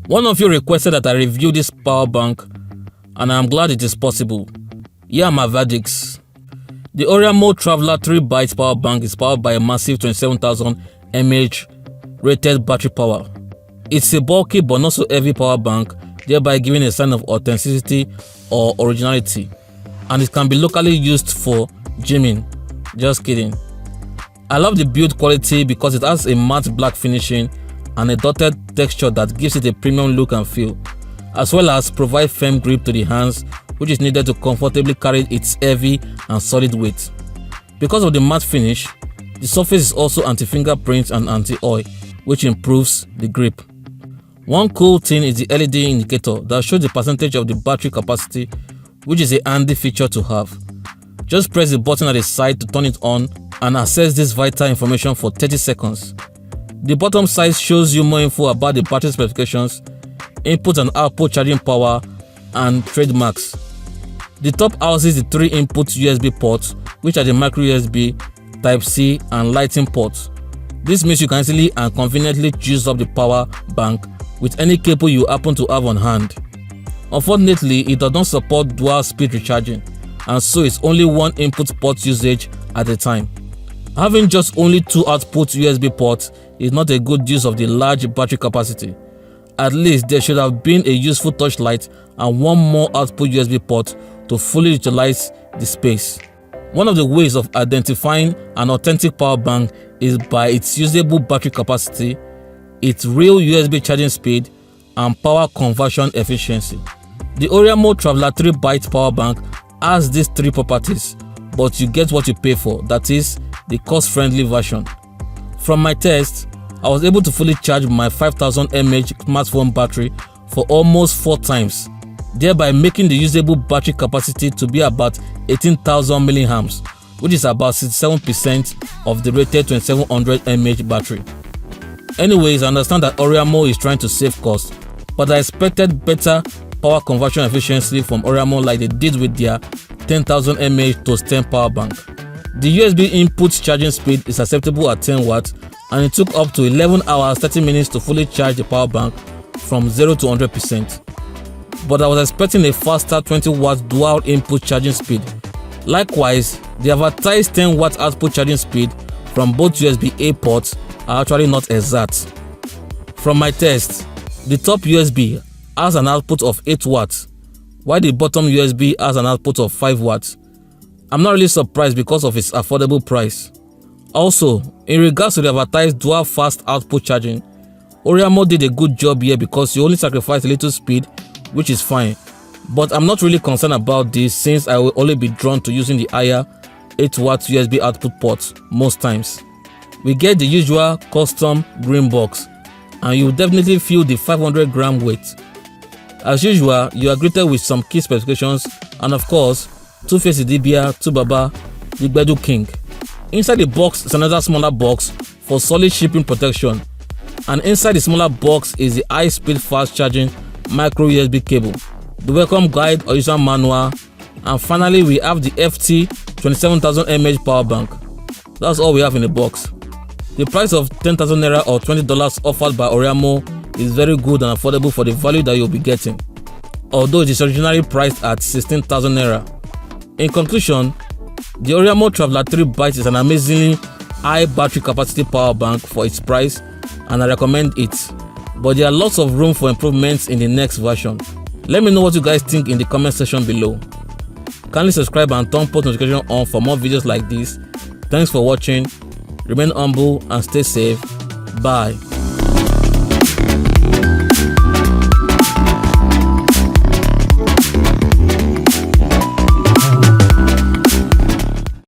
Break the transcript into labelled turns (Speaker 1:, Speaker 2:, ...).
Speaker 1: One of you requested that I review this power bank, and I am glad it is possible. Here are my verdicts. The Oraimo Traveler 3 Byte power bank is powered by a massive 27000mAh rated battery power. It's a bulky but not so heavy power bank, thereby giving a sign of authenticity or originality, and it can be locally used for gymming. Just kidding. I love the build quality because it has a matte black finishing and a dotted texture that gives it a premium look and feel, as well as provide firm grip to the hands, which is needed to comfortably carry its heavy and solid weight. Because of the matte finish, the surface is also anti-fingerprint and anti-oil, which improves the grip. One cool thing is the LED indicator that shows the percentage of the battery capacity, which is a handy feature to have. Just press the button at the side to turn it on and access this vital information for 30 seconds. The bottom side shows you more info about the battery specifications, input and output charging power, and trademarks. The top houses the 3 input USB ports, which are the micro USB, Type-C, and Lightning ports. This means you can easily and conveniently juice up the power bank with any cable you happen to have on hand. Unfortunately, it does not support dual speed recharging, and so it's only one input port usage at a time. Having just only 2 output USB ports is not a good use of the large battery capacity. At least there should have been a useful touchlight and one more output USB port to fully utilize the space. One of the ways of identifying an authentic power bank is by its usable battery capacity, its real USB charging speed, and power conversion efficiency. The Oraimo Traveler 3 Byte power bank has these 3 properties, but you get what you pay for, that is, the cost-friendly version. From my test, I was able to fully charge my 5000mAh smartphone battery for almost 4 times, thereby making the usable battery capacity to be about 18,000mAh, which is about 67% of the rated 2700mAh battery. Anyways, I understand that Oraimo is trying to save costs, but I expected better power conversion efficiency from Oraimo like they did with their 10,000mAh to 10 power bank. The USB input charging speed is acceptable at 10 watts, and it took up to 11 hours 30 minutes to fully charge the power bank from 0 to 100%. But I was expecting a faster 20 watts dual input charging speed. Likewise, the advertised 10 watt output charging speed from both USB-A ports are actually not exact. From my test, the top USB has an output of 8 watts, while the bottom USB has an output of 5 watts. I'm not really surprised because of its affordable price. Also, in regards to the advertised dual fast output charging, Oraimo did a good job here because you only sacrifice a little speed, which is fine. But I'm not really concerned about this since I will only be drawn to using the higher 8 watt USB output ports most times. We get the usual custom green box, and you will definitely feel the 500-gram weight. As usual, you are greeted with some key specifications and of course, 2 Face Idibia, 2 Baba, the Gbedu King. Inside the box is another smaller box for solid shipping protection, and inside the smaller box is the high-speed fast charging micro USB cable, the welcome guide or user manual, and finally we have the FT 27,000mAh power bank. That's all we have in the box. The price of 10,000 naira or $20 offered by Oraimo is very good and affordable for the value that you'll be getting, although it is originally priced at 16,000 naira. In conclusion, the Oraimo Traveler 3 Byte is an amazingly high battery capacity power bank for its price, and I recommend it. But there are lots of room for improvements in the next version. Let me know what you guys think in the comment section below. Kindly subscribe and turn post notification on for more videos like this. Thanks for watching. Remain humble and stay safe. Bye.